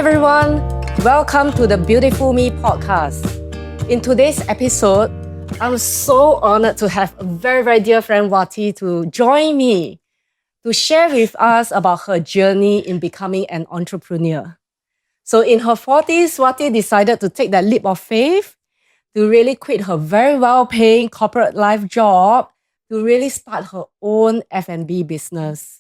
everyone, welcome to the Beautiful Me podcast. In today's episode, I'm so honored to have a very, very dear friend Wati to join me to share with us about her journey in becoming an entrepreneur. So in her 40s, Wati decided to take that leap of faith to really quit her very well-paying corporate life job to really start her own F&B business.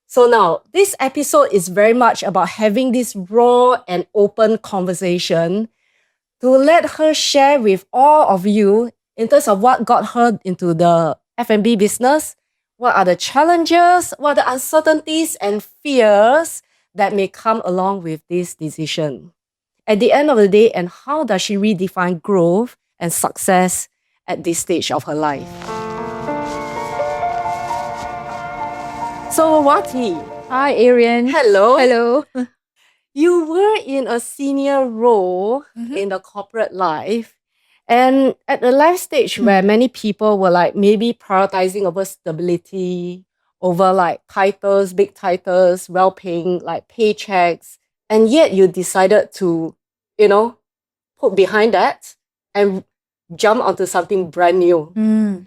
So now, this episode is very much about having this raw and open conversation to let her share with all of you in terms of what got her into the F&B business, what are the challenges, what are the uncertainties and fears that may come along with this decision. At the end of the day, and how does she redefine growth and success at this stage of her life? So Wati, Hi, Arian. hello. Hello. You were in a senior role in the corporate life, and at the life stage where many people were like maybe prioritizing over stability, over like titles, big titles, well-paying like paychecks, and yet you decided to, put behind that and jump onto something brand new.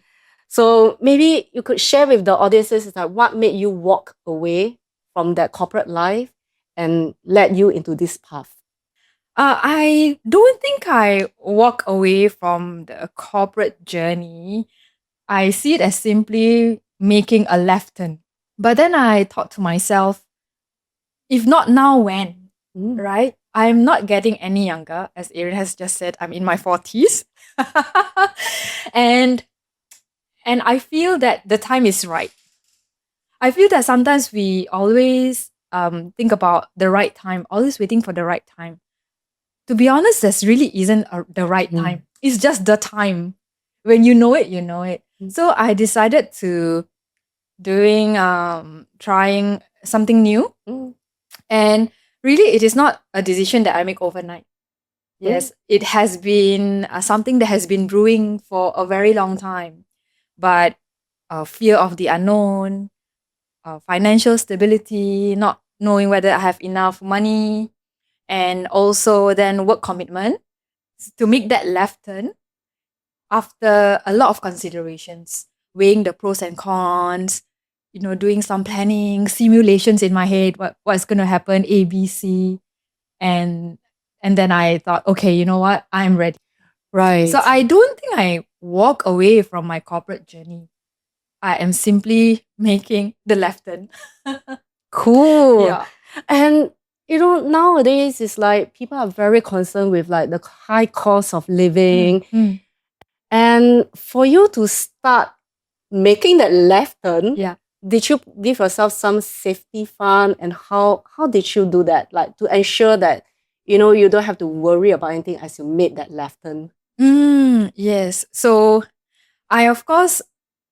So maybe you could share with the audiences like what made you walk away from that corporate life and led you into this path. I don't think I walk away from the corporate journey. I see it as simply making a left turn. But then I thought to myself, if not now, when? Right? I'm not getting any younger. As Arian has just said, I'm in my 40s. and I feel that the time is right. I feel that sometimes we always think about the right time, always waiting for the right time. To be honest, this really isn't the right time. It's just the time. When you know it, you know it. So I decided to trying something new. And really, it is not a decision that I make overnight. Yes, it has been something that has been brewing for a very long time. But fear of the unknown, financial stability, not knowing whether I have enough money, and also then work commitment to make that left turn after a lot of considerations, weighing the pros and cons, doing some planning, simulations in my head, what's going to happen, A, B, C. And then I thought, okay, you know what? I'm ready. Right. So I don't think I walk away from my corporate journey. I am simply making the left turn. Cool. Yeah. And nowadays it's like people are very concerned with like the high cost of living. And for you to start making that left turn, did you give yourself some safety fund, and how did you do that? Like to ensure that you don't have to worry about anything as you made that left turn. Yes. So I of course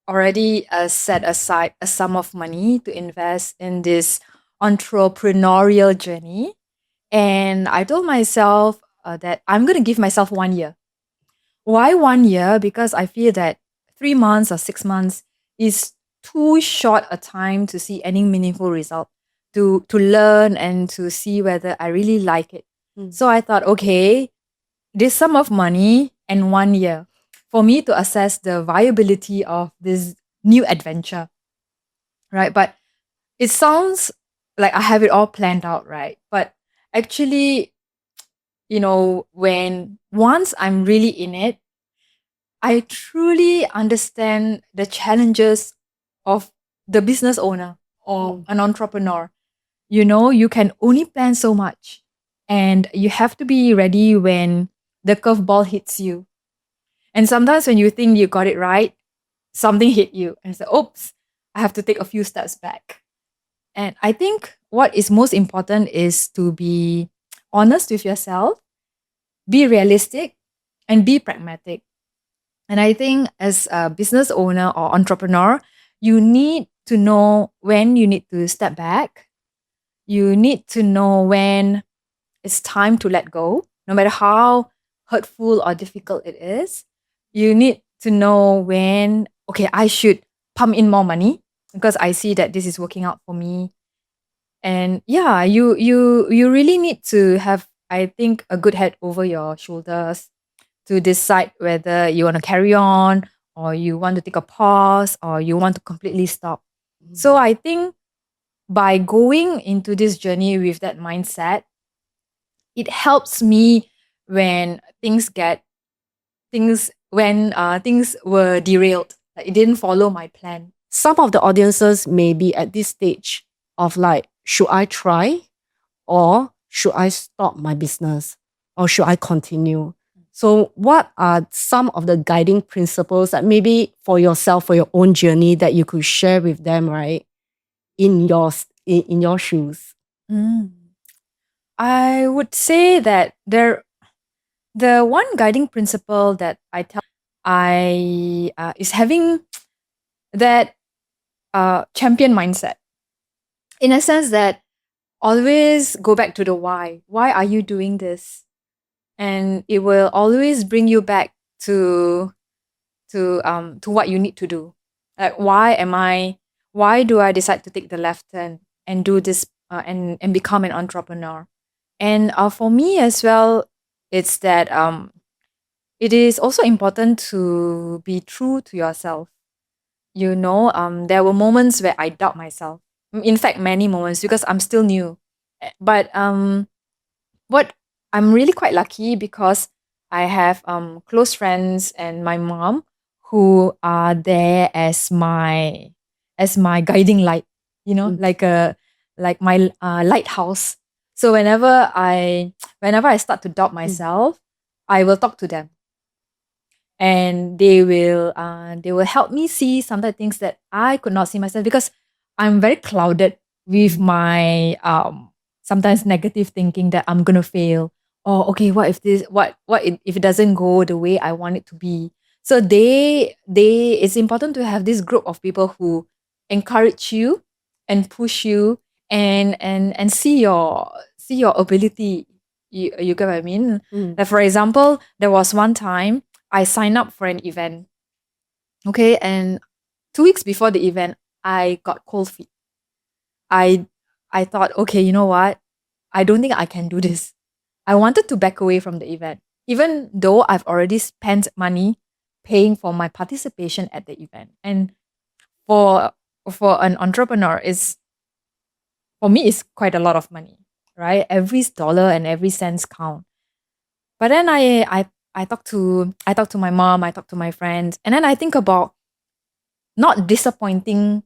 already set aside a sum of money to invest in this entrepreneurial journey. And I told myself that I'm going to give myself 1 year. Why 1 year? Because I feel that 3 months or 6 months is too short a time to see any meaningful result, to learn and to see whether I really like it. So I thought, okay, this sum of money and 1 year for me to assess the viability of this new adventure, right? But it sounds like I have it all planned out, right? But actually, when once I'm really in it, I truly understand the challenges of the business owner or an entrepreneur. You can only plan so much, and you have to be ready when the curveball hits you. And sometimes when you think you got it right, something hit you and say, oops, I have to take a few steps back. And I think what is most important is to be honest with yourself, be realistic, and be pragmatic. And I think as a business owner or entrepreneur, you need to know when you need to step back. You need to know when it's time to let go, no matter how hurtful or difficult it is. You need to know when, okay, I should pump in more money because I see that this is working out for me. And yeah, you really need to have, I think, a good head over your shoulders to decide whether you want to carry on, or you want to take a pause, or you want to completely stop. So I think by going into this journey with that mindset, it helps me when things were derailed. Like it didn't follow my plan. Some of the audiences may be at this stage of like, should I try or should I stop my business or should I continue? So what are some of the guiding principles that maybe for yourself, for your own journey that you could share with them, right? In your shoes. I would say that the one guiding principle that I tell is having that champion mindset, in a sense that always go back to the why. Why are you doing this? And it will always bring you back to what you need to do. Like why do I decide to take the left turn and do this and become an entrepreneur? And for me as well, it's that it is also important to be true to yourself. There were moments where I doubt myself. In fact, many moments, because I'm still new. But what I'm really quite lucky, because I have close friends and my mom who are there as my guiding light, like my lighthouse. So whenever I start to doubt myself, I will talk to them, and they will help me see some of the things that I could not see myself, because I'm very clouded with my sometimes negative thinking that I'm gonna fail, or okay, what if if it doesn't go the way I want it to be. So it's important to have this group of people who encourage you and push you, and see your ability. You get what I mean? Like, for example, there was one time I signed up for an event. Okay, and 2 weeks before the event, I got cold feet. I thought, okay, you know what? I don't think I can do this. I wanted to back away from the event, even though I've already spent money paying for my participation at the event. And for an entrepreneur, for me, it's quite a lot of money, right? Every dollar and every cent count. But then I talk to my mom, I talk to my friends, and then I think about not disappointing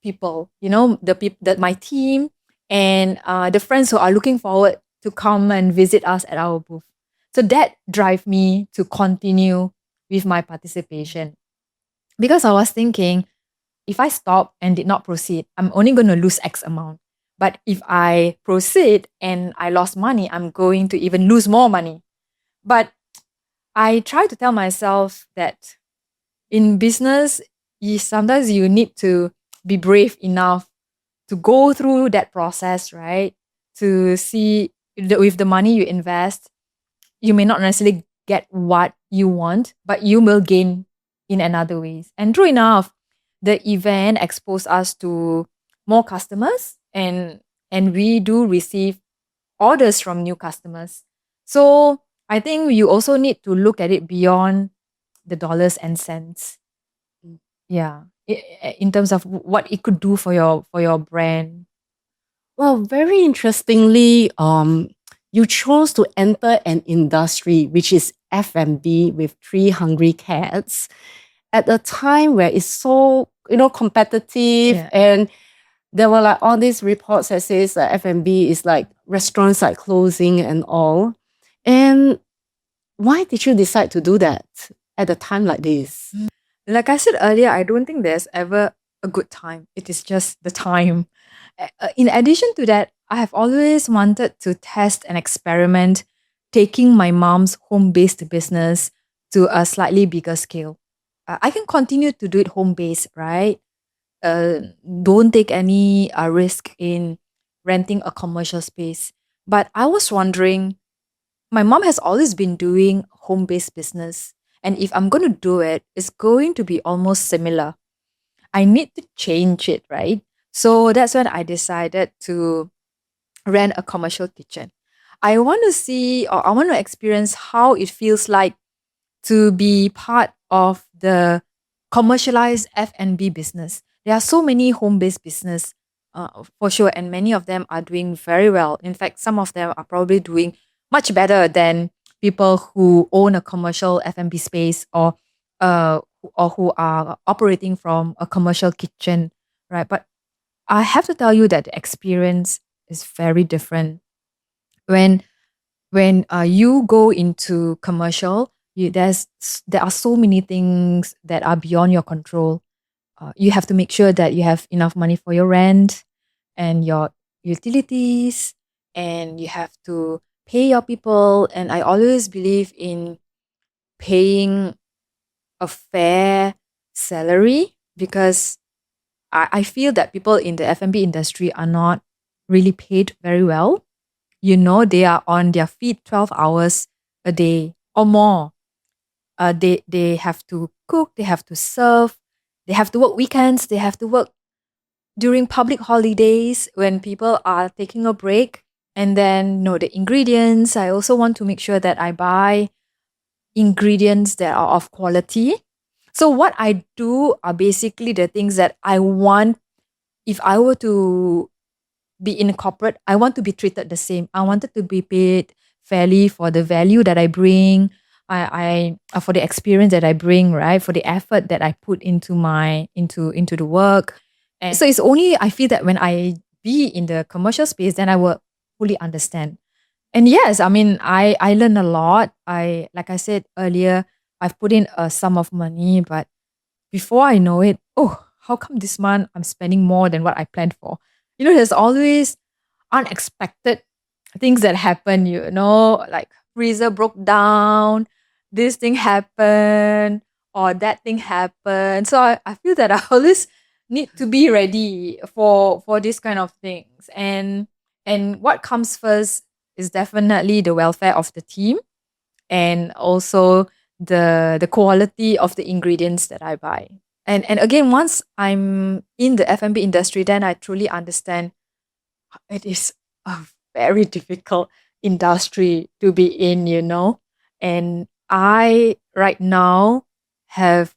people, my team, and the friends who are looking forward to come and visit us at our booth. So that drive me to continue with my participation, because I was thinking, if I stop and did not proceed, I'm only going to lose X amount. But if I proceed and I lost money, I'm going to even lose more money. But I try to tell myself that in business, sometimes you need to be brave enough to go through that process, right? To see that with the money you invest, you may not necessarily get what you want, but you will gain in another ways. And true enough, the event exposed us to more customers, and we do receive orders from new customers. So I think you also need to look at it beyond the dollars and cents. Yeah, in terms of what it could do for your brand. Well, very interestingly, you chose to enter an industry which is F&B with three hungry cats at a time where it's so competitive. Yeah. And there were like all these reports that says that F&B is like restaurants are closing and all. And why did you decide to do that at a time like this? Like I said earlier, I don't think there's ever a good time. It is just the time. In addition to that, I have always wanted to test and experiment taking my mom's home-based business to a slightly bigger scale. I can continue to do it home-based, right? Don't take any risk in renting a commercial space. But I was wondering, my mom has always been doing home-based business. And if I'm going to do it, it's going to be almost similar. I need to change it, right? So that's when I decided to rent a commercial kitchen. I want to see, or I want to experience how it feels like to be part of the commercialized F&B business. There are so many home-based business for sure, and many of them are doing very well. In fact, some of them are probably doing much better than people who own a commercial F&B space or who are operating from a commercial kitchen, right? But I have to tell you that the experience is very different. When you go into commercial, there are so many things that are beyond your control. You have to make sure that you have enough money for your rent and your utilities, and you have to pay your people. And I always believe in paying a fair salary because I feel that people in the F&B industry are not really paid very well. They are on their feet 12 hours a day or more. They have to cook, they have to serve, they have to work weekends, they have to work during public holidays when people are taking a break. And then, the ingredients, I also want to make sure that I buy ingredients that are of quality. So what I do are basically the things that I want. If I were to be in a corporate, I want to be treated the same. I wanted to be paid fairly for the value that I bring. I for the experience that I bring, right? For the effort that I put into into the work. And so it's only I feel that when I be in the commercial space, then I will fully understand. And yes, I mean, I learn a lot. Like I said earlier, I've put in a sum of money, but before I know it, oh, how come this month I'm spending more than what I planned for? There's always unexpected things that happen, like freezer broke down, this thing happened, or that thing happened. So I feel that I always need to be ready for these kind of things. And what comes first is definitely the welfare of the team and also the quality of the ingredients that I buy. And again, once I'm in the F&B industry, then I truly understand it is a very difficult industry to be in. And I right now have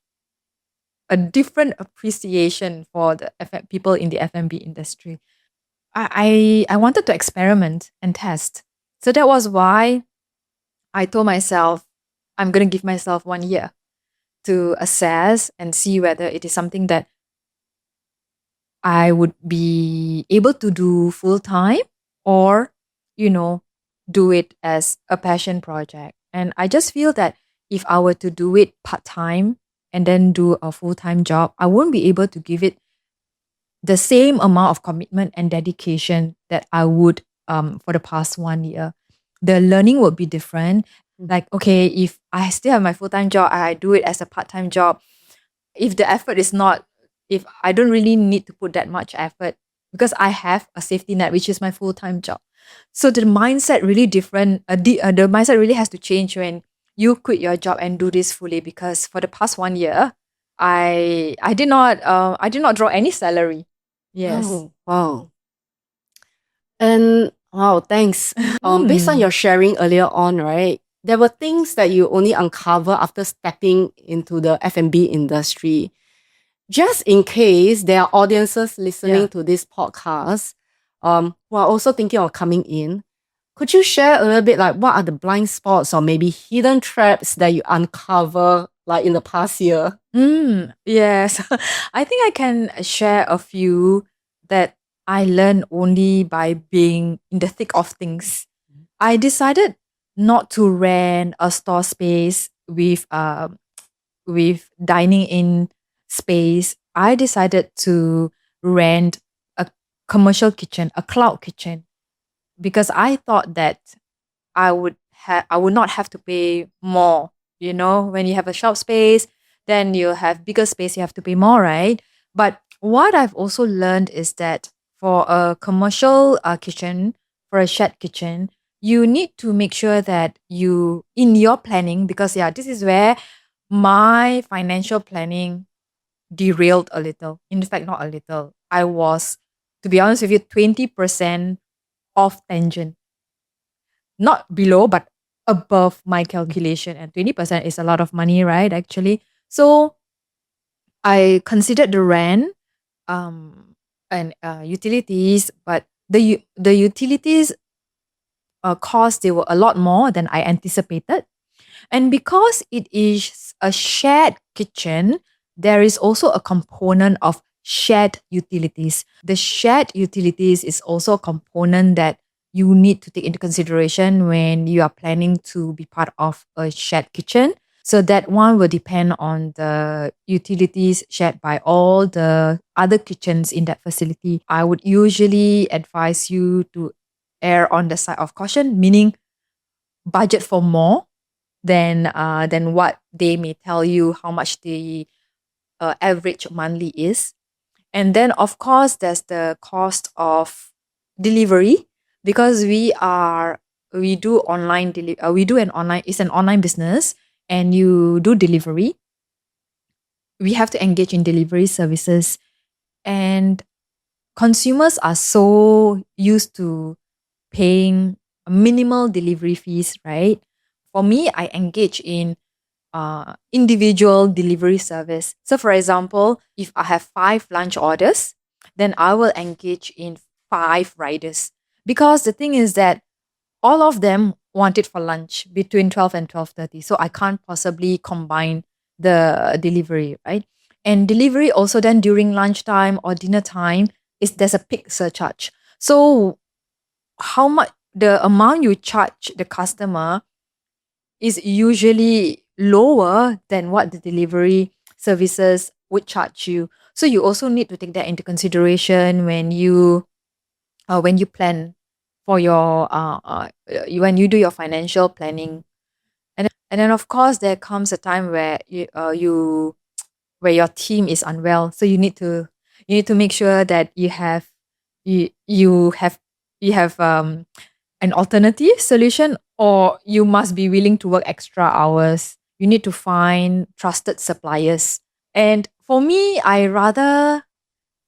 a different appreciation for the people in the F&B industry. I wanted to experiment and test. So that was why I told myself I'm going to give myself 1 year to assess and see whether it is something that I would be able to do full time or, do it as a passion project. And I just feel that if I were to do it part time and then do a full time job, I won't be able to give it the same amount of commitment and dedication that I would for the past 1 year. The learning would be different. Like, okay, if I still have my full time job, I do it as a part time job. If the effort is not, if I don't really need to put that much effort because I have a safety net, which is my full time job. So the mindset really different. The mindset really has to change when you quit your job and do this fully. Because for the past 1 year, I did not draw any salary. Yes. Oh, wow. And wow, thanks. Based on your sharing earlier on, right? There were things that you only uncover after stepping into the F&B industry. Just in case there are audiences listening to this podcast, who are also thinking of coming in, could you share a little bit like what are the blind spots or maybe hidden traps that you uncover like in the past year? Yes. I think I can share a few that I learned only by being in the thick of things. I decided not to rent a store space with dining in space. I decided to rent a commercial kitchen, a cloud kitchen, because I thought that I would not have to pay more. When you have a shop space, then you have bigger space, you have to pay more, right? But what I've also learned is that for a commercial kitchen, for a shared kitchen, you need to make sure that you, in your planning, because this is where my financial planning derailed a little. In fact, not a little. I was to be honest with you, 20% off tangent. Not below, but above my calculation. And 20% is a lot of money, right? Actually. So I considered the rent and utilities, but the utilities cost, they were a lot more than I anticipated. And because it is a shared kitchen, there is also a component of shared utilities. The shared utilities is also a component that you need to take into consideration when you are planning to be part of a shared kitchen. So that one will depend on the utilities shared by all the other kitchens in that facility. I would usually advise you to err on the side of caution, meaning budget for more than what they may tell you how much the average monthly is. And then of course there's the cost of delivery, because we do we do an online, it's an online business, and you do delivery. We have to engage in delivery services, and consumers are so used to paying minimal delivery fees, right? For me, I engage in individual delivery service. So, for example, if I have 5 lunch orders, then I will engage in 5 riders. Because the thing is that all of them want it for lunch between 12 and 12:30. So I can't possibly combine the delivery, right? And delivery also then during lunchtime or dinner time there's a peak surcharge. So how much the amount you charge the customer is usually lower than what the delivery services would charge you. So you also need to take that into consideration when you plan for your when you do your financial planning. And then of course there comes a time where you where your team is unwell, so you need to make sure that you have an alternative solution, or you must be willing to work extra hours. You need to find trusted suppliers. And for me, I rather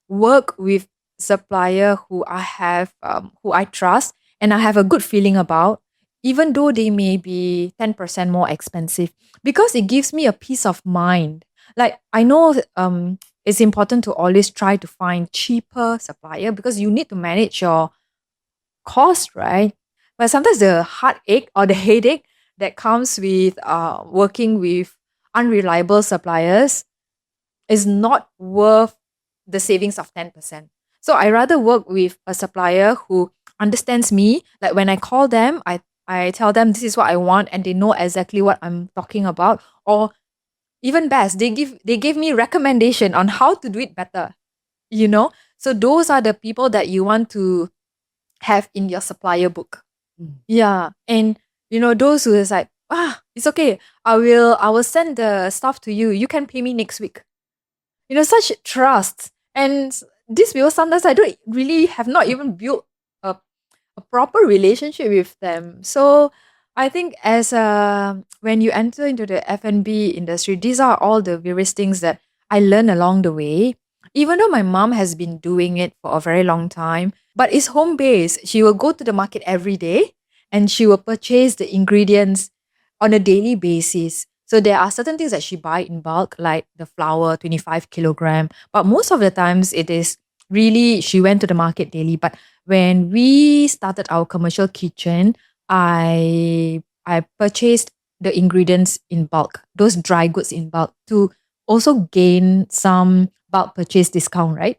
work with supplier who I trust and I have a good feeling about, even though they may be 10% more expensive, because it gives me a peace of mind. Like I know it's important to always try to find cheaper supplier, because you need to manage your cost, right? But sometimes the heartache or the headache that comes with working with unreliable suppliers is not worth the savings of 10%. So I rather work with a supplier who understands me. Like when I call them, I tell them this is what I want, and they know exactly what I'm talking about. Or even best, they gave me recommendation on how to do it better. You know? So those are the people that you want to have in your supplier book. Yeah. And those who is like, it's okay. I will send the stuff to you. You can pay me next week. Such trust. And these people, sometimes I don't really have not even built a proper relationship with them. So I think as when you enter into the F&B industry, these are all the various things that I learned along the way. Even though my mom has been doing it for a very long time, but it's home based. She will go to the market every day and she will purchase the ingredients on a daily basis. So there are certain things that she buy in bulk, like the flour, 25 kilogram. But most of the times it is really, she went to the market daily. But when we started our commercial kitchen, I purchased the ingredients in bulk, those dry goods in bulk, to also gain some bulk purchase discount, right?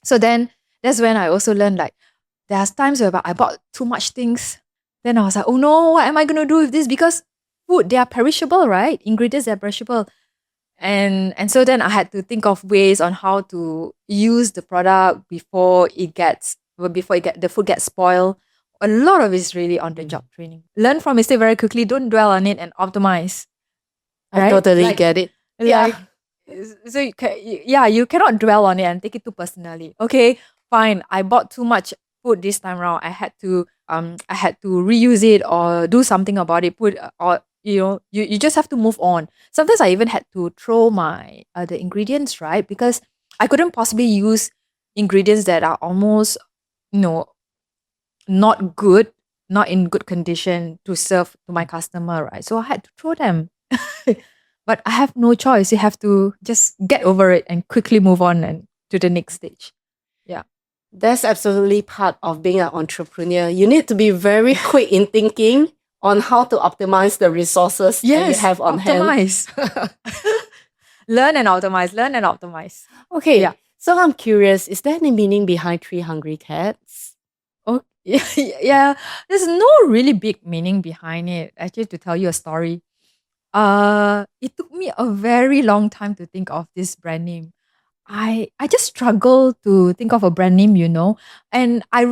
So then that's when I also learned, like, there are times where I bought too much things. Then I was like, oh no, what am I going to do with this? Because food, they are perishable, right? Ingredients, they're perishable. And so then I had to think of ways on how to use the product before the food gets spoiled. A lot of it is really on the job training. Learn from mistake very quickly. Don't dwell on it and optimize. I totally get it. Yeah. So you cannot dwell on it and take it too personally. Okay, fine. I bought too much food this time around. I had to reuse it or do something about it. You just have to move on. Sometimes I even had to throw my the ingredients, right? Because I couldn't possibly use ingredients that are almost, you know, not good, not in good condition to serve to my customer, right? So I had to throw them. But I have no choice. You have to just get over it and quickly move on and to the next stage. Yeah. That's absolutely part of being an entrepreneur. You need to be very quick in thinking on how to optimize the resources that you Yes, have on hand. optimize. Learn and optimize, learn and optimize. Okay, Yeah. so I'm curious, is there any meaning behind Three Hungry Cats? Oh, yeah. There's no really big meaning behind it. Actually, to tell you a story, it took me a very long time to think of this brand name. I just struggle to think of a brand name, you know, and I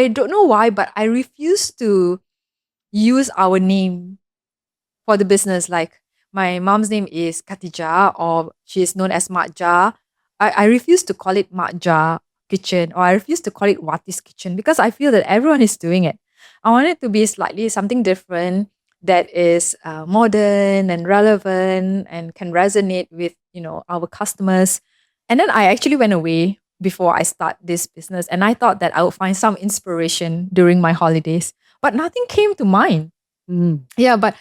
don't know why, but I refuse to use our name for the business. Like my mom's name is Katija, or she is known as Makja. I refuse to call it Makja Kitchen, or I refuse to call it Wati's Kitchen, because I feel that everyone is doing it. I want it to be slightly something different that is modern and relevant and can resonate with, you know, our customers. And then I actually went away before I start this business, and I thought that I would find some inspiration during my holidays, but nothing came to mind. Yeah, but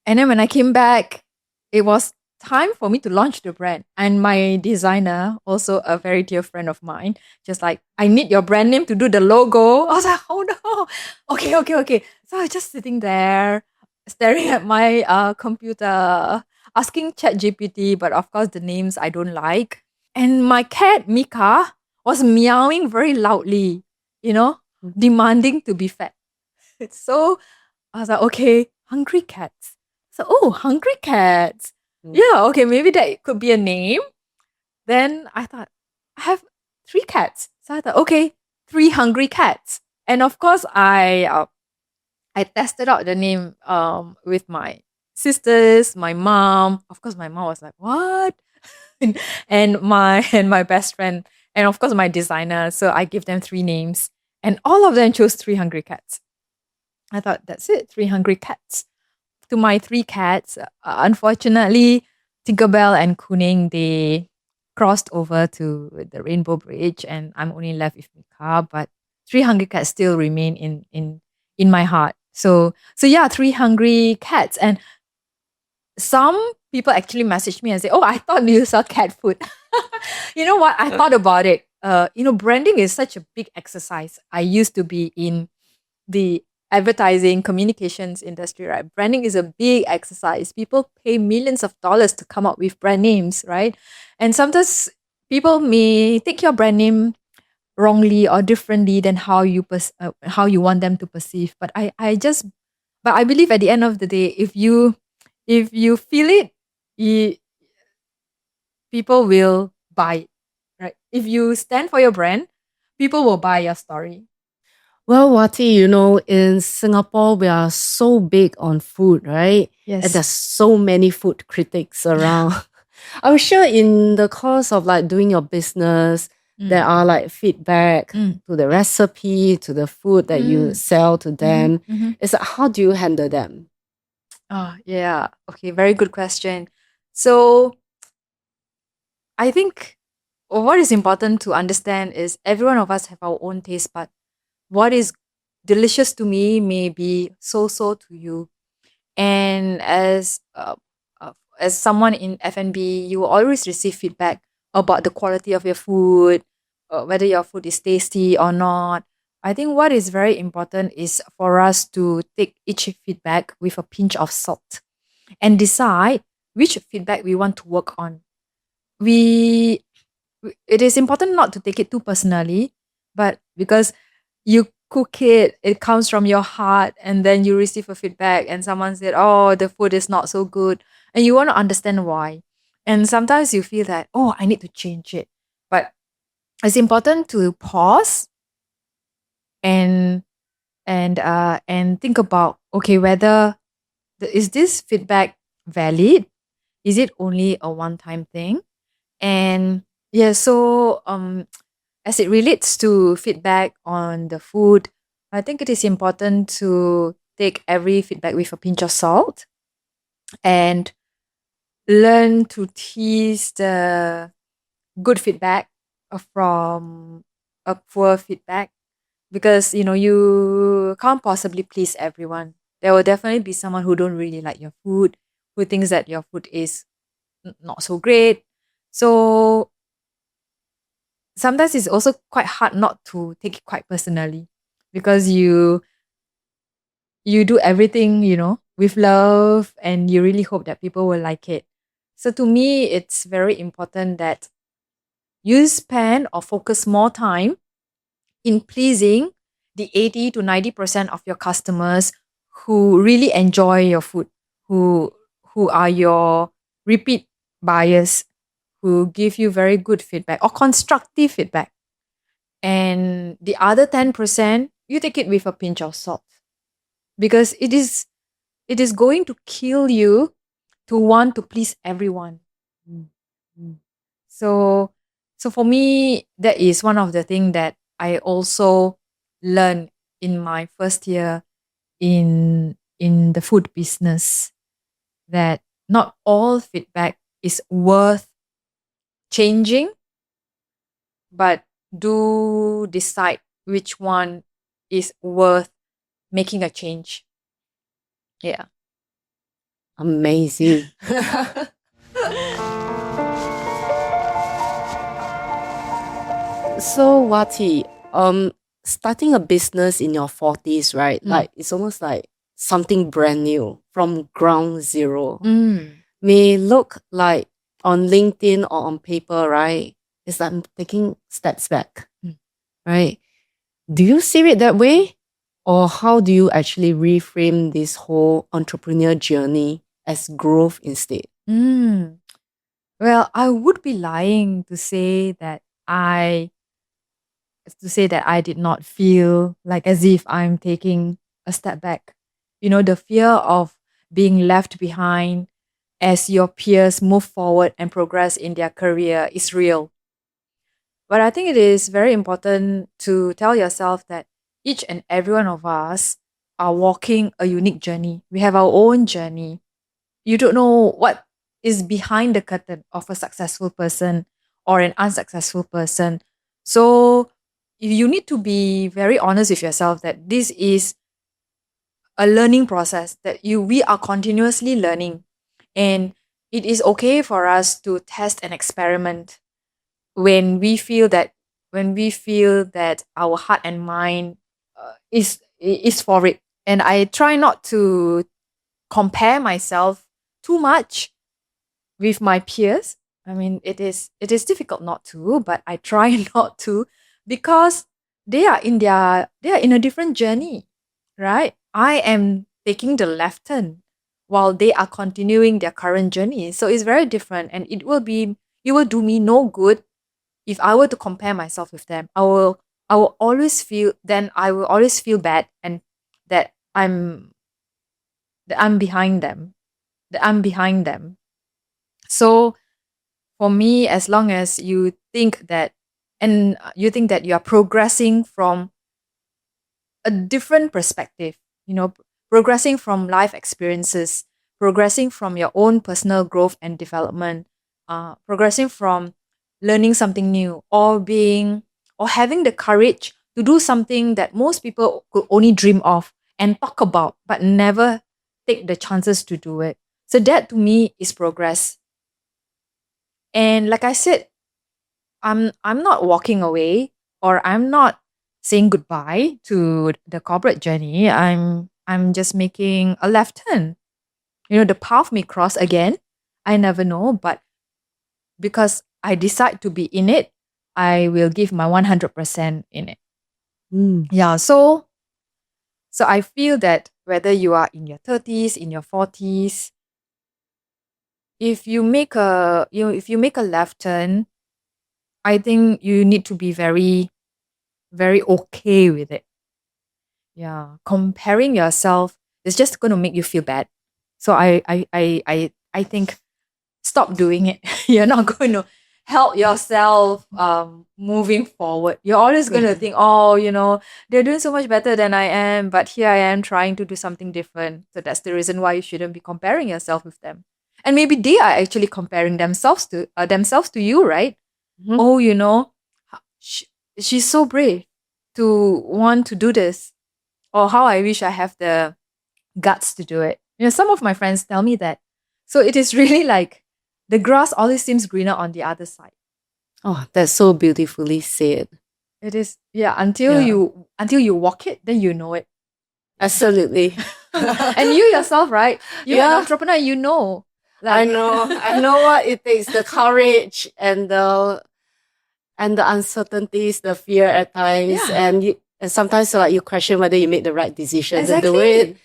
and then when I came back, it was time for me to launch the brand. And my designer, also a very dear friend of mine, just like, I need your brand name to do the logo. I was like, oh no. Okay. So I was just sitting there, staring at my computer, asking ChatGPT, but of course the names I don't like. And my cat, Mika, was meowing very loudly, you know, demanding to be fed. So I was like, okay, hungry cats. So, oh, hungry cats. Yeah, okay, maybe that could be a name. Then I thought, I have 3 cats. So I thought, okay, 3 hungry cats. And of course, I tested out the name with my sisters, my mom. Of course, my mom was like, what? and my best friend, and of course my designer. So I give them 3 names, and all of them chose 3 hungry cats. I thought, that's it, 3 hungry cats. To my 3 cats, unfortunately, Tinkerbell and Kuning, they crossed over to the Rainbow Bridge, and I'm only left with Mika. But 3 hungry cats still remain in my heart. So yeah, 3 hungry cats. And some people actually messaged me and say, "Oh, I thought you sell cat food." You know what? I thought about it. Branding is such a big exercise. I used to be in the advertising communications industry, right? Branding is a big exercise. People pay millions of dollars to come up with brand names, right? And sometimes people may take your brand name wrongly or differently than how you want them to perceive. But I believe at the end of the day, if you feel it, people will buy it, right? If you stand for your brand, people will buy your story. Well, Wati, in Singapore, we are so big on food, right? Yes. And there's so many food critics around. I'm sure in the course of like doing your business, there are like feedback to the recipe, to the food that you sell to them. It's like, how do you handle them? Oh, yeah. Okay, very good question. So I think what is important to understand is every one of us have our own taste, but what is delicious to me may be so to you. And as someone in F&B, you will always receive feedback about the quality of your food, whether your food is tasty or not. I think what is very important is for us to take each feedback with a pinch of salt and decide which feedback we want to work on. It is important not to take it too personally, but because you cook it, it comes from your heart, and then you receive a feedback and someone said, oh, the food is not so good, and you want to understand why. And sometimes you feel that, oh, I need to change it. But it's important to pause and think about, okay, whether is this feedback valid? Is it only a one-time thing? And yeah, so as it relates to feedback on the food, I think it is important to take every feedback with a pinch of salt and learn to tease the good feedback from a poor feedback, because you can't possibly please everyone. There will definitely be someone who don't really like your food, who thinks that your food is not so great. So sometimes it's also quite hard not to take it quite personally, because you do everything, with love, and you really hope that people will like it. So to me, it's very important that you spend or focus more time in pleasing the 80 to 90% of your customers who really enjoy your food, who who are your repeat buyers, who give you very good feedback or constructive feedback. And the other 10%, you take it with a pinch of salt, because it is going to kill you to want to please everyone. Mm. Mm. So for me, that is one of the things that I also learned in my first year in the food business, that not all feedback is worth changing, but do decide which one is worth making a change. Yeah. Amazing. So, Wati, starting a business in your 40s, right? Like, it's almost like something brand new from ground zero. May look like on LinkedIn or on paper, right? It's like I'm taking steps back, right? Do you see it that way? Or how do you actually reframe this whole entrepreneur journey as growth instead? Well, I would be lying to say that I did not feel like as if I'm taking a step back. The fear of being left behind as your peers move forward and progress in their career is real. But I think it is very important to tell yourself that each and every one of us are walking a unique journey. We have our own journey. You don't know what is behind the curtain of a successful person or an unsuccessful person. So you need to be very honest with yourself that this is a learning process, that we are continuously learning, and it is okay for us to test and experiment when we feel that our heart and mind is for it. And I try not to compare myself too much with my peers. I mean, it is difficult not to, but I try not to, because they are in a different journey, right? I am taking the left turn while they are continuing their current journey. So it's very different, and it will do me no good if I were to compare myself with them. I will always feel bad, and that I'm behind them. That I'm behind them. So for me, as long as you think that you are progressing from a different perspective, progressing from life experiences, progressing from your own personal growth and development, progressing from learning something new, or having the courage to do something that most people could only dream of and talk about, but never take the chances to do it. So that to me is progress. And like I said, I'm not walking away, or I'm not saying goodbye to the corporate journey. I'm just making a left turn. The path may cross again. I never know, but because I decide to be in it, I will give my 100% in it. Yeah, so I feel that whether you are in your 30s, in your 40s, if you make a left turn, I think you need to be very, very okay with it. Yeah, comparing yourself is just going to make you feel bad. So I think stop doing it. You're not going to help yourself moving forward. You're always going to think, oh, they're doing so much better than I am, but here I am trying to do something different. So that's the reason why you shouldn't be comparing yourself with them. And maybe they are actually comparing themselves to you, right? Mhm. Oh, she's so brave to want to do this. Or how I wish I have the guts to do it. Some of my friends tell me that. So it is really like the grass always seems greener on the other side. Oh, that's so beautifully said. It is, until you walk it, then you know it. Absolutely. And you yourself, right? You're an entrepreneur, you know. I know what it takes, the courage and the uncertainties, the fear at times, and sometimes like you question whether you made the right decision to do it.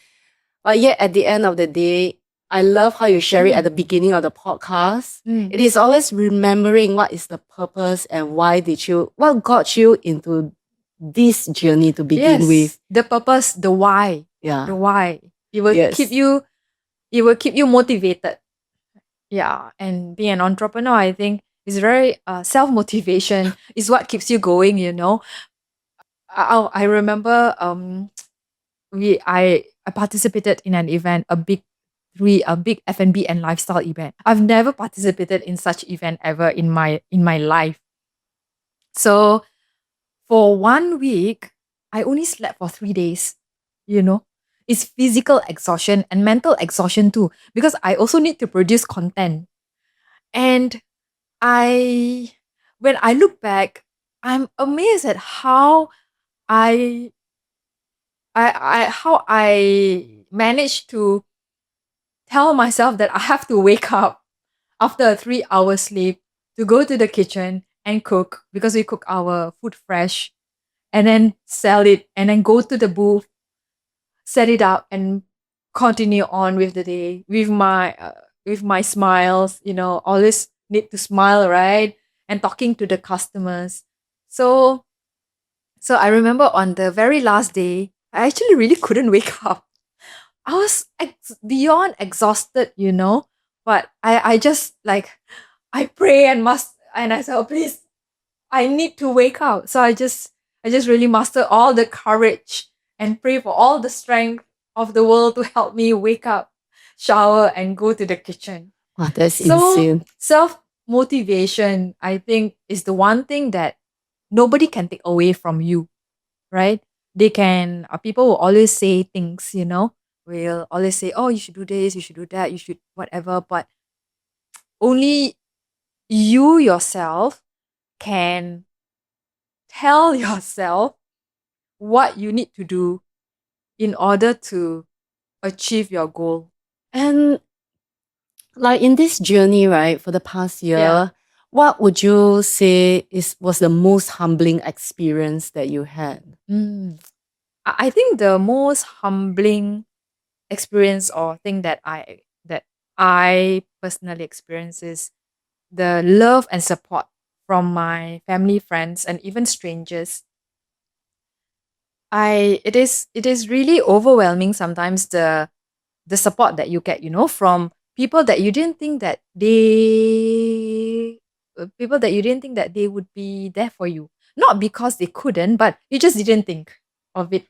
But yet at the end of the day, I love how you share it at the beginning of the podcast. It is always remembering what is the purpose and what got you into this journey to begin with. The purpose, the why. Yeah. The why. It will keep you motivated. Yeah. And being an entrepreneur, I think, is very self-motivation is what keeps you going, I remember I participated in an event, a big F&B and lifestyle event. I've never participated in such event ever in my life. So for 1 week, I only slept for 3 days. It's physical exhaustion and mental exhaustion too, because I also need to produce content. And when I look back, I'm amazed at how I managed to tell myself that I have to wake up after a 3-hour sleep to go to the kitchen and cook, because we cook our food fresh, and then sell it, and then go to the booth, set it up, and continue on with the day with my smiles. Always need to smile, right? And talking to the customers. So I remember on the very last day, I actually really couldn't wake up. I was beyond exhausted, but I just I pray and I said, oh, please, I need to wake up. So I just really muster all the courage and pray for all the strength of the world to help me wake up, shower, and go to the kitchen. Wow, that's insane. Self-motivation, I think, is the one thing that nobody can take away from you, right? People will always say things, will always say, oh, you should do this, you should do that, you should whatever. But only you yourself can tell yourself what you need to do in order to achieve your goal. And like in this journey, right, for the past year, what would you say was the most humbling experience that you had? I think the most humbling experience or thing that I personally experience is the love and support from my family, friends, and even strangers. It is really overwhelming sometimes, the support that you get, from people that you didn't think that they would be there for you. Not because they couldn't, but you just didn't think of it.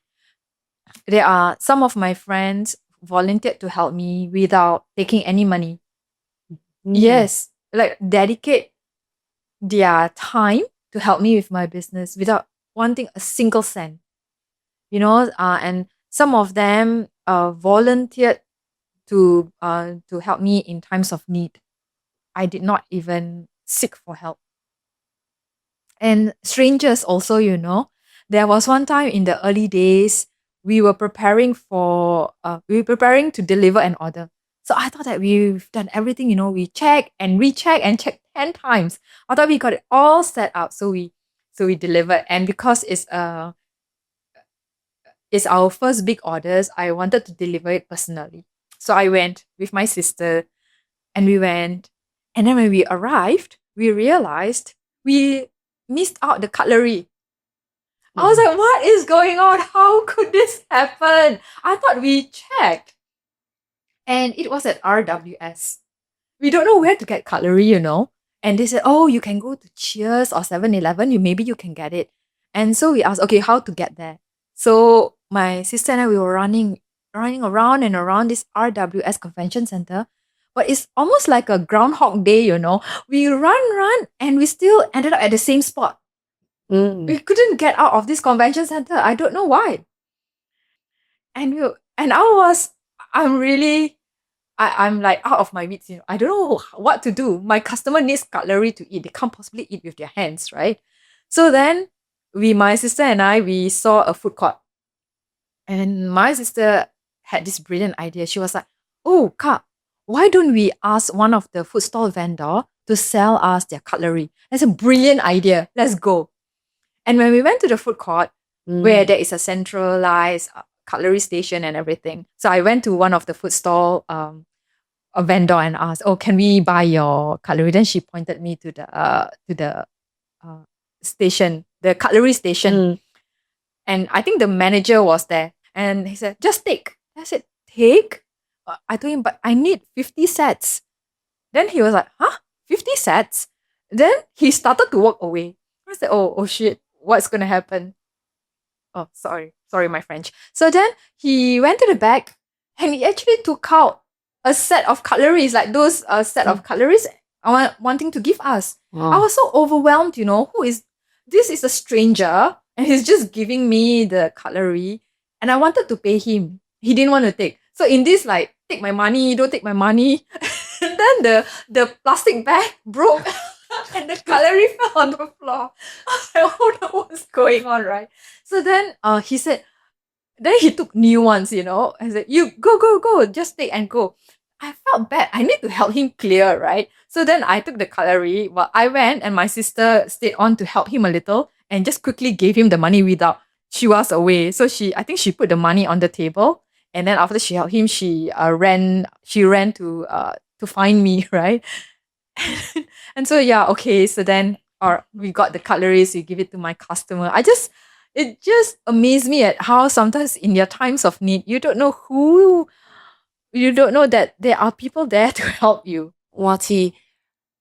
There are some of my friends volunteered to help me without taking any money. Yes, like dedicate their time to help me with my business without wanting a single cent. And some of them volunteered to help me in times of need. I did not even seek for help. And strangers also, there was one time in the early days, we were preparing to deliver an order. So I thought that we've done everything, we check and recheck and check 10 times. I thought we got it all set up. So we delivered. And because it's our first big orders, I wanted to deliver it personally. So I went with my sister, and we went. And then when we arrived, we realized we missed out the cutlery. I was like, what is going on? How could this happen? I thought we checked. And it was at RWS. We don't know where to get cutlery, And they said, oh, you can go to Cheers or 7-Eleven. Maybe you can get it. And so we asked, okay, how to get there? So my sister and I, we were running around and around this RWS convention center. But it's almost like a Groundhog Day, We run, and we still ended up at the same spot. We couldn't get out of this convention center. I don't know why. I'm like out of my wits. I don't know what to do. My customer needs cutlery to eat. They can't possibly eat with their hands, right? So then my sister and I, we saw a food court. And my sister had this brilliant idea. She was like, oh, Kak, why don't we ask one of the food stall vendor to sell us their cutlery? That's a brilliant idea. Let's go. And when we went to the food court, where there is a centralized cutlery station and everything, so I went to one of the food stall a vendor and asked, "Oh, can we buy your cutlery?" Then she pointed me to the station, the cutlery station, and I think the manager was there, and he said, "Just take." I said, "Take?" I told him, "But I need 50 sets." Then he was like, "Huh? 50 sets?" Then he started to walk away. I said, "Oh shit, what's gonna happen?" Oh, sorry, my French. So then he went to the back and he actually took out a set of cutleries, like those set of cutleries wanting to give us. I was so overwhelmed, this is a stranger and he's just giving me the cutlery and I wanted to pay him. He didn't want to take. So in this, like, take my money, don't take my money. And then the plastic bag broke and the cutlery fell on the floor. I was like, oh no, what's going on, right? So then he said, then he took new ones, I said, you go, just take and go. I felt bad. I need to help him clear, right? So then I took the cutlery. Well, I went and my sister stayed on to help him a little and just quickly gave him the money without she was away. So I think she put the money on the table. And then after she helped him, she ran to find me, right? And so, yeah, okay. So then we got the cutleries, we give it to my customer. It just amazed me at how sometimes in your times of need, you don't know that there are people there to help you. Wati,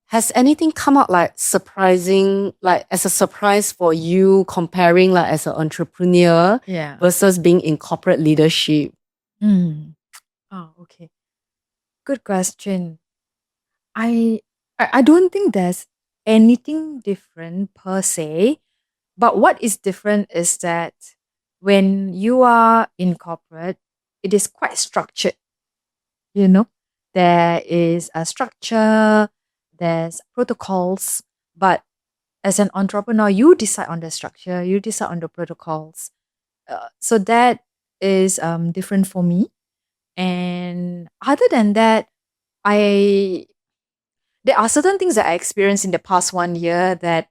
has anything come out like surprising, like as a surprise for you, comparing like as an entrepreneur versus being in corporate leadership? Oh, okay. Good question. I don't think there's anything different per se, but what is different is that when you are in corporate, it is quite structured. There is a structure, there's protocols, but as an entrepreneur, you decide on the structure, you decide on the protocols. So that is different for me. And other than that, there are certain things that I experienced in the past 1 year that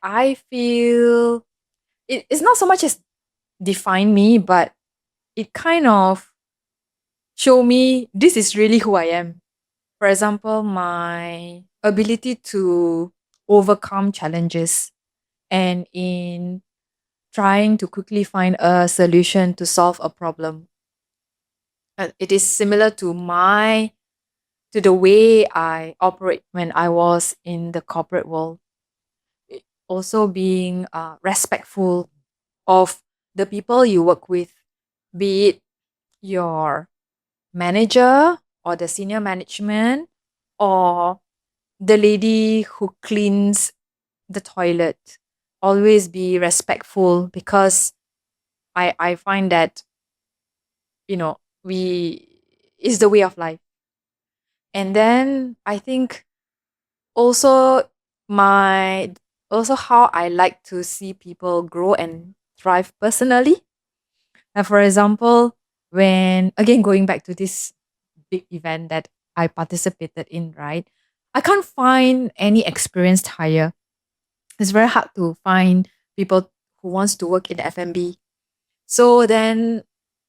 I feel it's not so much as define me, but it kind of show me this is really who I am. For example, my ability to overcome challenges and in trying to quickly find a solution to solve a problem. It is similar to the way I operate when I was in the corporate world. Also being respectful of the people you work with, be it your manager or the senior management or the lady who cleans the toilet. Always be respectful because I find that, is the way of life. And then I think also how I like to see people grow and thrive personally. And for example, when, again, going back to this big event that I participated in, right? I can't find any experienced hire. It's very hard to find people who wants to work in F&B. So then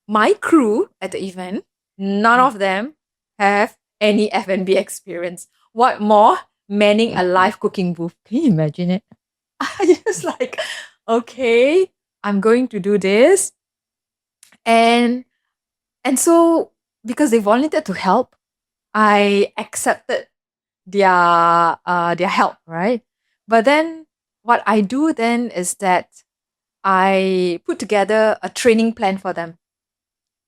my crew at the event, none of them have any F&B experience. What more? Manning a live cooking booth. Can you imagine it? I just like, okay, I'm going to do this. And so because they volunteered to help, I accepted their help, right? But then what I do then is that I put together a training plan for them.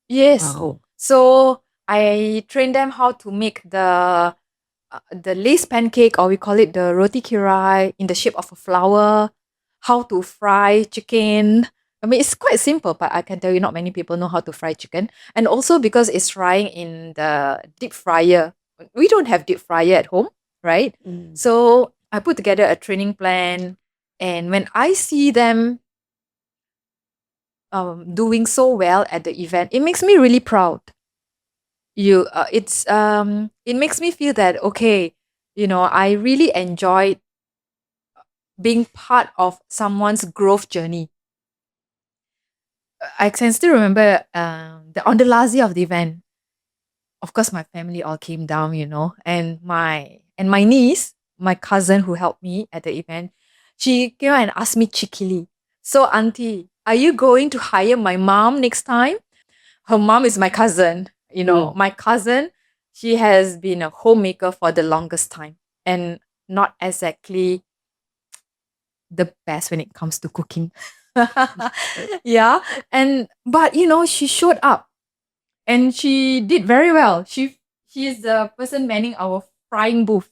Yes. Wow. So I train them how to make the the lace pancake, or we call it the roti kirai in the shape of a flower, how to fry chicken. I mean, it's quite simple, but I can tell you not many people know how to fry chicken. And also because it's frying in the deep fryer. We don't have deep fryer at home, right? So I put together a training plan. And when I see them doing so well at the event, it makes me really proud. It makes me feel that, okay, I really enjoyed being part of someone's growth journey. I can still remember on the last day of the event, of course, my family all came down, and my niece, my cousin who helped me at the event, she came and asked me cheekily, "So, auntie, are you going to hire my mom next time?" Her mom is my cousin. My cousin, she has been a homemaker for the longest time and not exactly the best when it comes to cooking. Yeah. But she showed up and she did very well. She is the person manning our frying booth.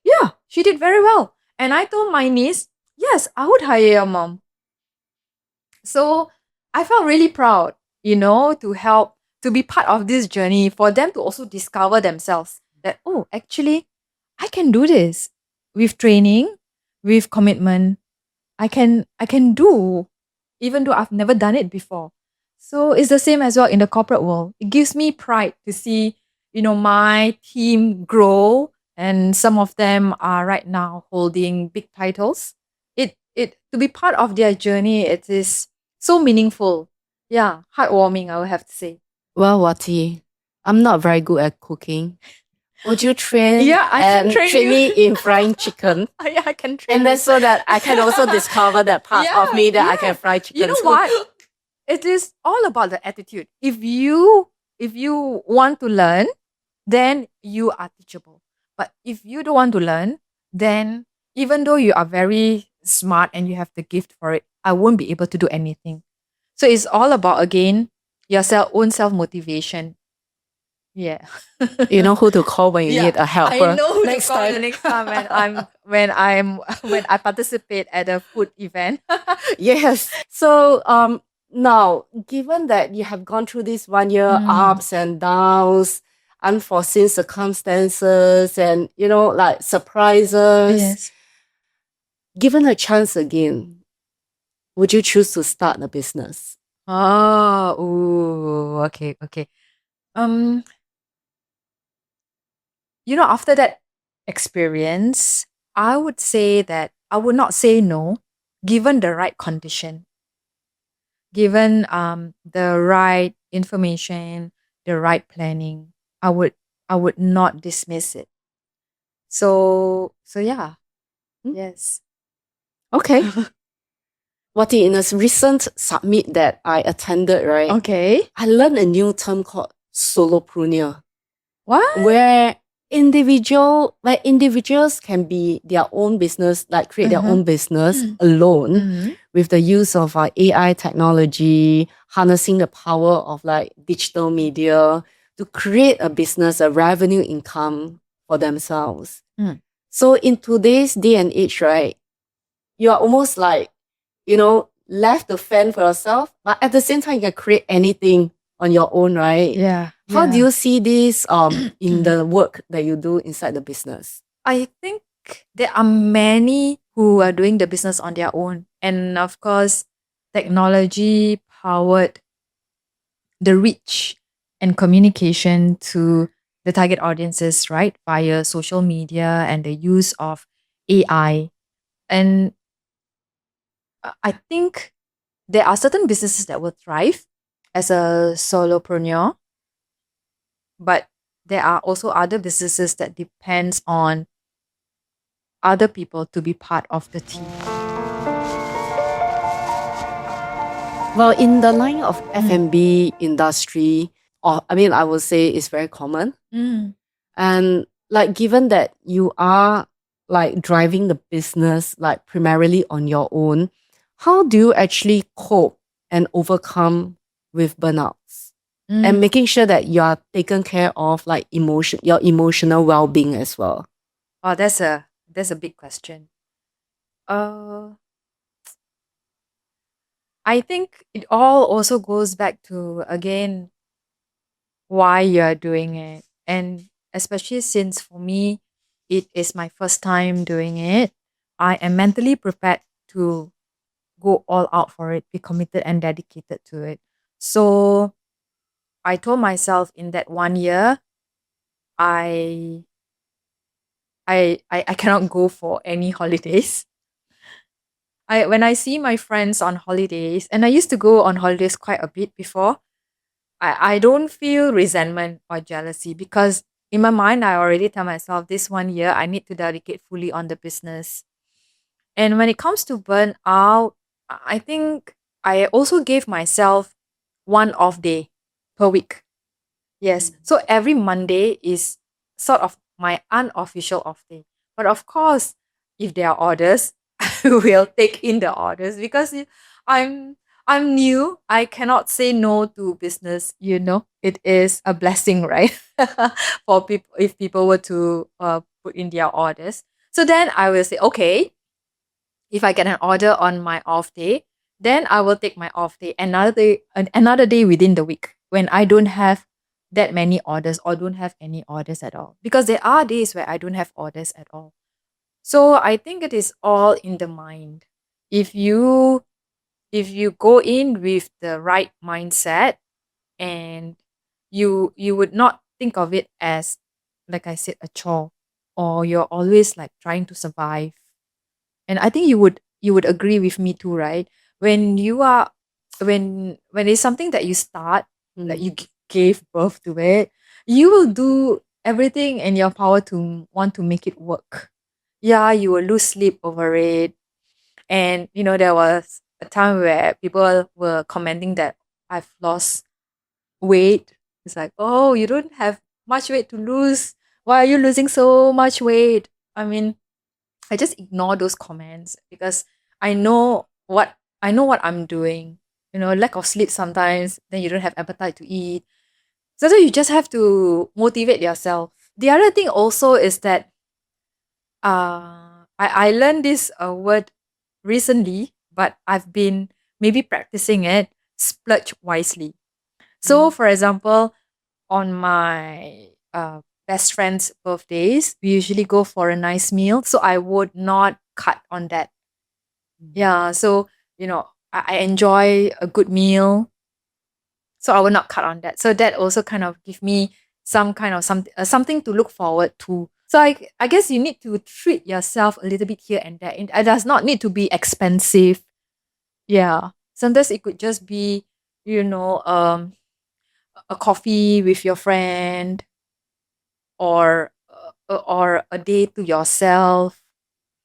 Yeah, she did very well. And I told my niece, yes, I would hire your mom. So I felt really proud, to help, to be part of this journey, for them to also discover themselves that, oh, actually, I can do this with training, with commitment. I can do, even though I've never done it before. So it's the same as well in the corporate world. It gives me pride to see, my team grow, and some of them are right now holding big titles. It to be part of their journey, it is so meaningful. Yeah, heartwarming, I would have to say. Well, Wati, I'm not very good at cooking. Would you train Yeah, I can train you. me in frying chicken? Yeah, I can train And then you. so that I can also discover that part of me that I can fry chicken. You know too. what? It is all about the attitude. If you want to learn, then you are teachable. But if you don't want to learn, then even though you are very smart and you have the gift for it, I won't be able to do anything. So it's all about, again, your own self motivation. Yeah. You know who to call when you need a helper. I know who next to call time. the next time when I participate at a food event. Yes. So now, given that you have gone through this 1 year ups and downs, unforeseen circumstances, and like surprises, Yes. given a chance again, would you choose to start a business? Okay. After that experience, I would say that I would not say no, given the right condition, given the right information, the right planning. I would not dismiss it. So yeah. Yes. Okay. Wati, in a recent summit that I attended, right? Okay. I learned a new term called Solo-preneurship, What? where individuals can be their own business, like create their own business alone with the use of AI technology, harnessing the power of like digital media to create a business, a revenue income for themselves. So in today's day and age, right, you are almost like, left to fend for yourself, but at the same time, you can create anything on your own, right? Yeah. How do you see this in the work that you do inside the business? I think there are many who are doing the business on their own. And of course, technology powered the reach and communication to the target audiences, right? Via social media and the use of AI. And I think there are certain businesses that will thrive as a solopreneur, but there are also other businesses that depends on other people to be part of the team. Well, in the line of F&B industry, I would say it's very common. And like, given that you are like driving the business like primarily on your own, how do you actually cope and overcome with burnouts? and making sure that you are taken care of, like your emotional well-being as well? Oh, that's a big question. Uh, I think it all also goes back to, again, why you're doing it. And especially since for me, it is my first time doing it, I am mentally prepared to go all out for it, be committed and dedicated to it. So I told myself in that 1 year, I I cannot go for any holidays. When I see my friends on holidays, and I used to go on holidays quite a bit before, I don't feel resentment or jealousy because in my mind I already tell myself this 1 year I need to dedicate fully on the business. And when it comes to burnout, I think I also gave myself one off day per week. Yes. So every Monday is sort of my unofficial off day. But of course, if there are orders, I will take in the orders because I'm I'm new. I cannot say no to business. It is a blessing, right? For people, if people were to put in their orders. So then I will say, okay, if I get an order on my off day, then I will take my off day another day within the week when I don't have that many orders or don't have any orders at all. Because there are days where I don't have orders at all. So I think it is all in the mind. If you go in with the right mindset, and you would not think of it as, like I said, a chore, or you're always like trying to survive. And I think you would agree with me too, right? When you are when it's something that you start, like you gave birth to it, you will do everything in your power to want to make it work. Yeah, you will lose sleep over it. And there was a time where people were commenting that I've lost weight. It's like, oh, you don't have much weight to lose. Why are you losing so much weight? I mean, I just ignore those comments because I know what I'm doing. Lack of sleep sometimes, then you don't have appetite to eat. So then you just have to motivate yourself. The other thing also is that I learned this word recently, but I've been maybe practicing it. Splurge wisely. So, for example, on my best friend's birthdays, we usually go for a nice meal. So I would not cut on that. Yeah. So, I enjoy a good meal. So I will not cut on that. So that also kind of give me some kind of something to look forward to. So I guess you need to treat yourself a little bit here and there. It does not need to be expensive. Yeah. Sometimes it could just be, a coffee with your friend, or a day to yourself.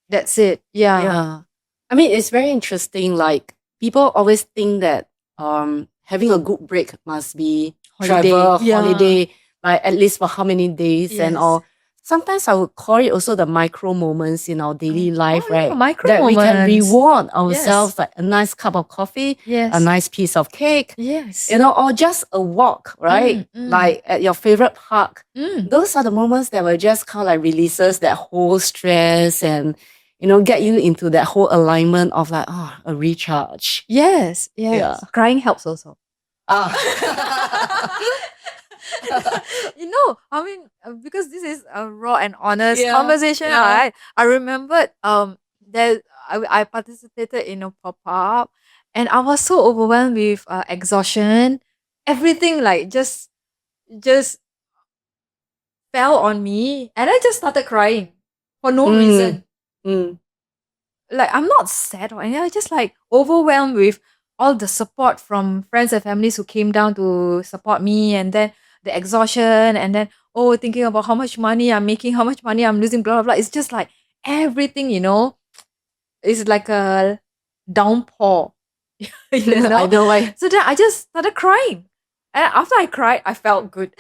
That's it. Yeah. Yeah. I mean, it's very interesting. Like, people always think that having a good break must be Holiday. travel, Yeah. holiday, like at least for how many days and Yes. all. Sometimes I would call it also the micro moments in our daily life, yeah, right? micro that we can moments. reward ourselves, Yes. like a nice cup of coffee, Yes. a nice piece of cake, Yes. or just a walk, right? Like at your favorite park. Those are the moments that will just kind of like releases that whole stress and get you into that whole alignment of like, a recharge. Yes. Yes. Yeah. Crying helps also. Ah. I mean, because this is a raw and honest Yeah, conversation, yeah. right? I remembered that I participated in a pop-up, and I was so overwhelmed with exhaustion. Everything like just fell on me, and I just started crying for no reason. Like, I'm not sad or anything. I just like overwhelmed with all the support from friends and families who came down to support me, and then the exhaustion, and then thinking about how much money I'm making, how much money I'm losing, blah blah blah. It's just like everything, is like a downpour. I know why. So then I just started crying, and after I cried, I felt good.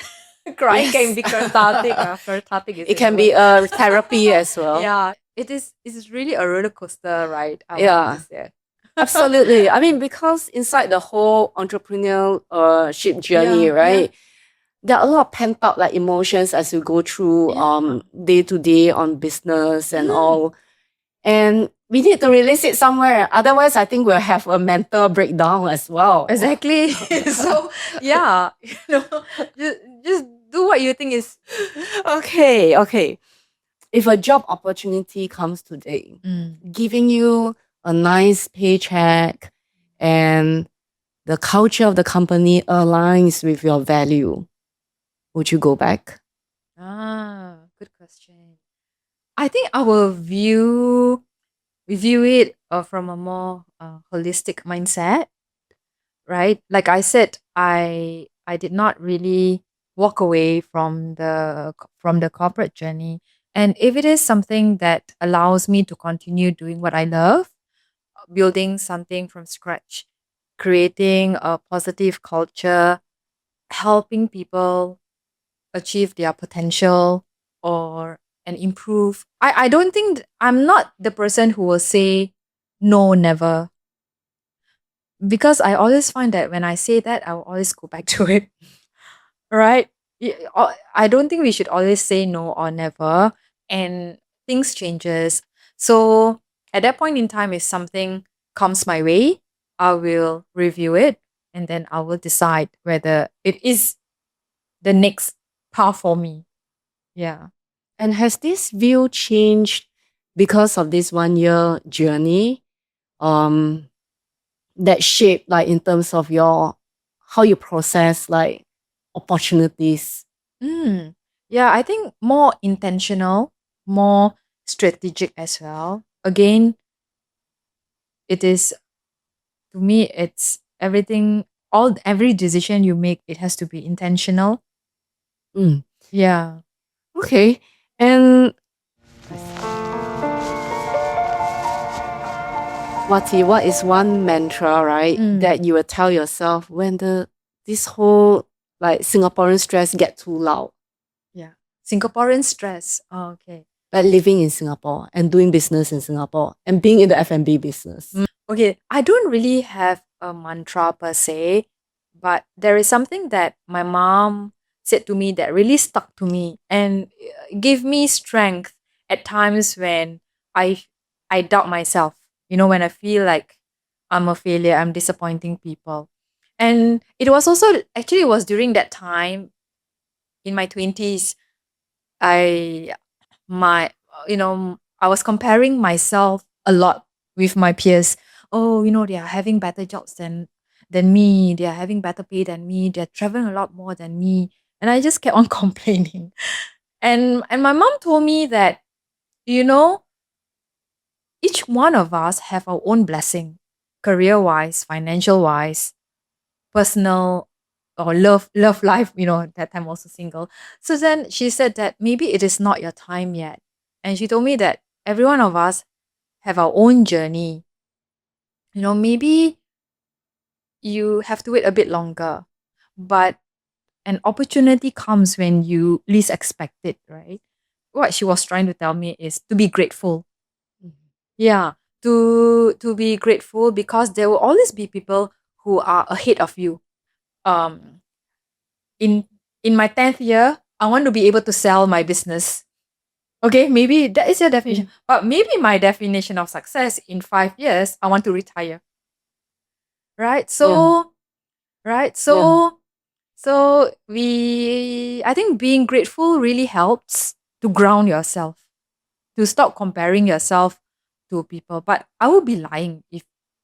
Crying can be cathartic. Cathartic is It can be a therapy as well. yeah. It is really a roller coaster ride. I Yeah. want to say. Absolutely. I mean, because inside the whole entrepreneurship journey, Yeah, right? There are a lot of pent up like emotions as you go through Yeah. day to day on business and Mm. all. And we need to release it somewhere. Otherwise, I think we'll have a mental breakdown as well. Exactly. So yeah, just do what you think is. Okay. If a job opportunity comes today, giving you a nice paycheck and the culture of the company aligns with your value, would you go back? Good question. I think I will review it from a more holistic mindset, right? Like I said, I did not really walk away from the corporate journey, and if it is something that allows me to continue doing what I love, building something from scratch, creating a positive culture, helping people achieve their potential or and improve. I don't think I'm not the person who will say no, never. Because I always find that when I say that, I will always go back to it. Right? I don't think we should always say no or never. And things changes. So at that point in time, if something comes my way, I will review it and then I will decide whether it is the next path for me. Yeah. And has this view changed because of this 1 year journey? That shape like in terms of your how you process like opportunities. Yeah, I think more intentional, more strategic as well. Again, it is to me it's everything every decision you make it has to be intentional. Mm. Yeah. Okay. And Wati, what is one mantra, right, that you will tell yourself when this whole like Singaporean stress get too loud? Yeah. Singaporean stress. Oh, okay. Like living in Singapore and doing business in Singapore and being in the F&B business. Okay, I don't really have a mantra per se, but there is something that my mom said to me that really stuck to me and gave me strength at times when I I doubt myself. You know, when I feel like I'm a failure, I'm disappointing people. And it was also actually it was during that time in my 20s I my I was comparing myself a lot with my peers. Oh, they are having better jobs than me. They are having better pay than me. They're traveling a lot more than me. And I just kept on complaining. And my mom told me that, you know, each one of us have our own blessing, career wise, financial wise, personal or love life, that time also single. So then she said that maybe it is not your time yet. And she told me that every one of us have our own journey. Maybe you have to wait a bit longer, but an opportunity comes when you least expect it, right? What she was trying to tell me is to be grateful. Yeah, to be grateful because there will always be people who are ahead of you. Um, in in my 10th year, I want to be able to sell my business. Okay, maybe that is your definition. But maybe my definition of success in 5 years, I want to retire. Right? So, right? So, I think being grateful really helps to ground yourself, to stop comparing yourself to people. But I would be lying if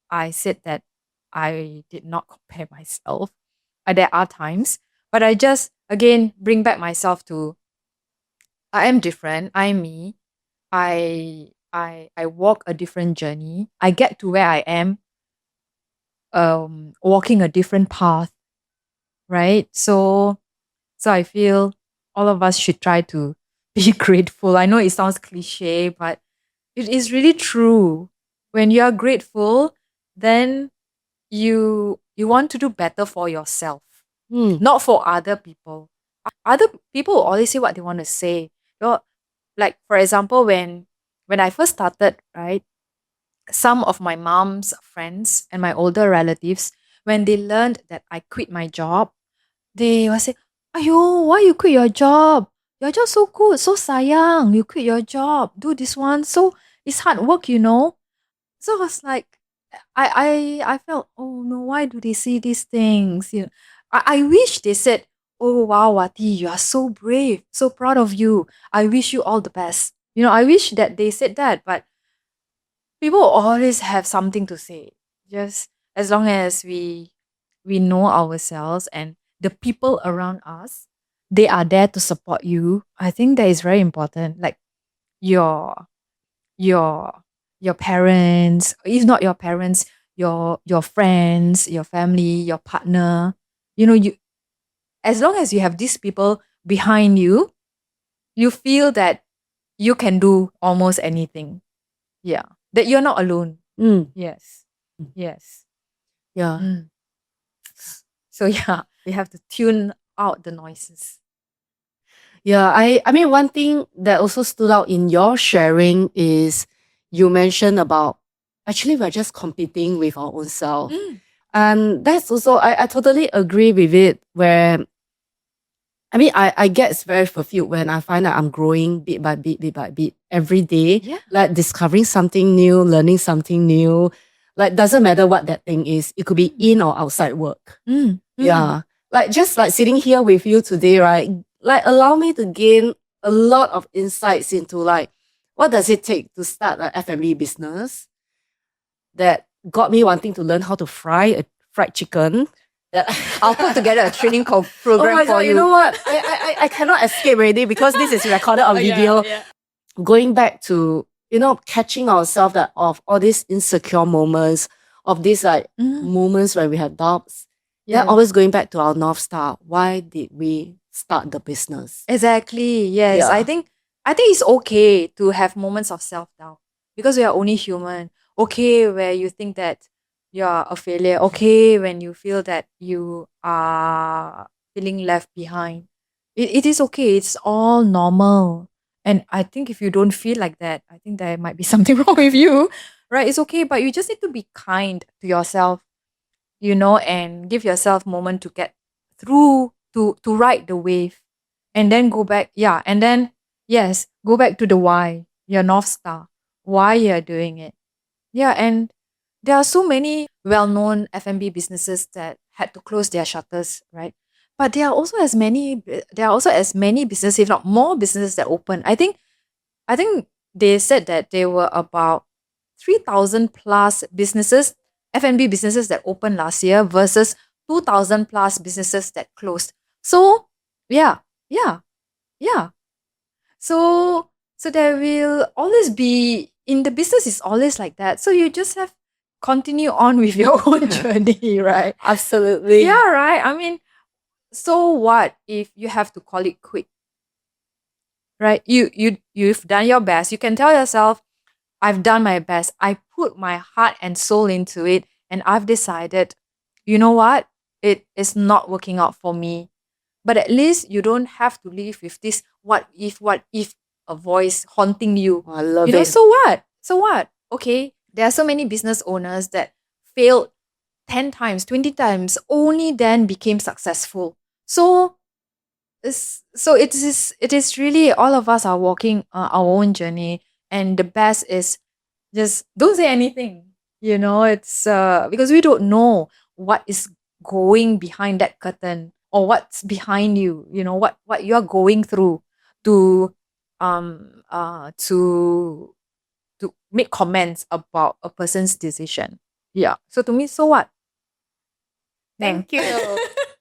I said that I did not compare myself. There are times, but I just again bring back myself to I am different. I'm me. I walk a different journey. I get to where I am, walking a different path, right? So I feel all of us should try to be grateful. I know it sounds cliche, but it is really true. When you are grateful, then you want to do better for yourself, not for other people. Other people will always say what they want to say. Like for example, when I first started, right, some of my mom's friends and my older relatives, when they learned that I quit my job, they will say, "Ayo, why you quit your job? Your job so good, so sayang. You quit your job, do this one. So it's hard work, you know." So I was like, I felt, oh no, why do they say these things? You know, I wish they said, "Oh wow, Wati, you are so brave, so proud of you. I wish you all the best." You know, I wish that they said that, but people always have something to say. Just as long as we know ourselves and the people around us, they are there to support you. I think that is very important. Like your your your parents, if not your parents, your friends, your family, your partner. You know, you as long as you have these people behind you, you feel that you can do almost anything. Yeah. That you're not alone. Mm. Yes. Yes. Yeah. Mm. So yeah, we have to tune out the noises. Yeah, I mean, one thing that also stood out in your sharing is you mentioned about actually we're just competing with our own self. Mm. And that's also, I totally agree with it, where I mean, I get very fulfilled when I find that I'm growing bit by bit every day, Yeah. like discovering something new, learning something new. Like, doesn't matter what that thing is. It could be in or outside work. Mm. Yeah. Like, just like sitting here with you today, right? Like, allow me to gain a lot of insights into like, what does it take to start an F&B business that got me wanting to learn how to fry a fried chicken. That I'll put together a training oh program my for God, you. you know what? I cannot escape already because this is recorded on video. Going back to, catching ourselves that of all these insecure moments, of these like moments where we have doubts. Yeah. Then always going back to our North Star. Why did we start the business? Exactly. Yes. Yeah. I think it's okay to have moments of self-doubt because we are only human. Okay, where you think that you're a failure. Okay, when you feel that you are feeling left behind. It is okay. It's all normal. And I think if you don't feel like that, I think there might be something wrong with you. Right? It's okay, but you just need to be kind to yourself, you know, and give yourself a moment to get through to ride the wave and then go back. Yeah. And then, yes, go back to the why, your North Star, why you're doing it. Yeah. And there are so many well-known F&B businesses that had to close their shutters, right? But there are also as many businesses, if not more businesses that open. I think they said that there were about 3,000 plus businesses, F&B businesses that opened last year versus 2,000 plus businesses that closed. So, yeah. So there will always be, in the business is always like that. So you just have continue on with your own journey, right? Absolutely. Yeah, right. I mean, so what if you have to call it quit? Right? You've done your best. You can tell yourself, I've done my best. I put my heart and soul into it, and I've decided, you know what? It is not working out for me. But at least you don't have to live with this what if a voice haunting you. Oh, I love You know, it. so what? So what? Okay. There are so many business owners that failed 10 times, 20 times, only then became successful. So it is really, all of us are walking our own journey, and the best is just don't say anything. You know, it's because we don't know what is going behind that curtain or what's behind you. You know what you are going through to um uh to to make comments about a person's decision. Yeah. So to me, so what? Thank you.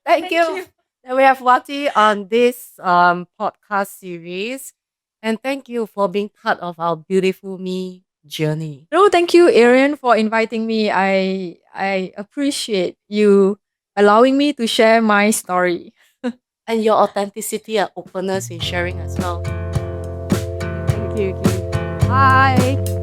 Thank you. And we have Wati on this podcast series. And thank you for being part of our Beautiful Me journey. No, thank you, Arian, for inviting me. I appreciate you allowing me to share my story. And your authenticity and openness in sharing as well. Thank you. Bye.